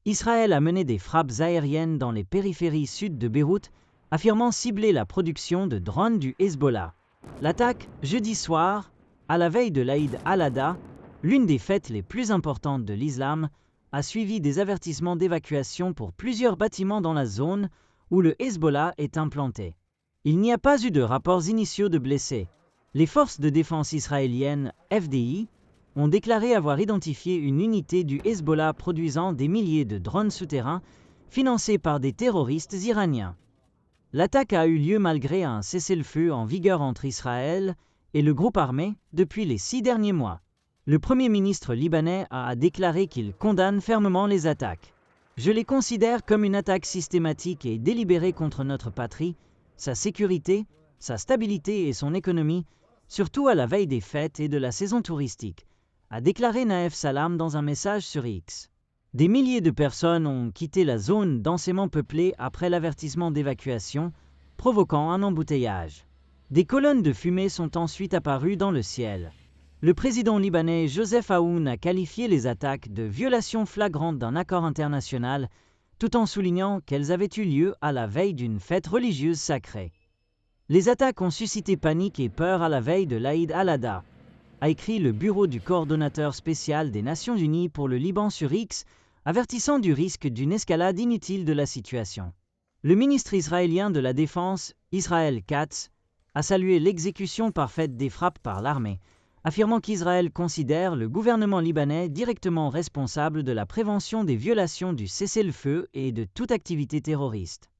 Israël a mené des frappes aériennes dans les périphéries sud de Beyrouth, affirmant cibler la production de drones du Hezbollah. L'attaque, jeudi soir, à la veille de l'Aïd al-Adha, l'une des fêtes les plus importantes de l'islam, a suivi des avertissements d'évacuation pour plusieurs bâtiments dans la zone où le Hezbollah est implanté. Il n'y a pas eu de rapports initiaux de blessés. Les forces de défense israéliennes, FDI, ont déclaré avoir identifié une unité du Hezbollah produisant des milliers de drones souterrains financés par des terroristes iraniens. L'attaque a eu lieu malgré un cessez-le-feu en vigueur entre Israël et le groupe armé depuis les 6 derniers mois. Le Premier ministre libanais a déclaré qu'il condamne fermement les attaques. « Je les considère comme une attaque systématique et délibérée contre notre patrie, sa sécurité, sa stabilité et son économie, surtout à la veille des fêtes et de la saison touristique », a déclaré Naef Salam dans un message sur X. Des milliers de personnes ont quitté la zone densément peuplée après l'avertissement d'évacuation, provoquant un embouteillage. Des colonnes de fumée sont ensuite apparues dans le ciel. Le président libanais Joseph Aoun a qualifié les attaques de violation flagrante d'un accord international, tout en soulignant qu'elles avaient eu lieu à la veille d'une fête religieuse sacrée. Les attaques ont suscité panique et peur à la veille de l'Aïd al-Adha, a écrit le bureau du coordonnateur spécial des Nations Unies pour le Liban sur X, avertissant du risque d'une escalade inutile de la situation. Le ministre israélien de la Défense, Israël Katz, a salué l'exécution parfaite des frappes par l'armée, affirmant qu'Israël considère le gouvernement libanais directement responsable de la prévention des violations du cessez-le-feu et de toute activité terroriste.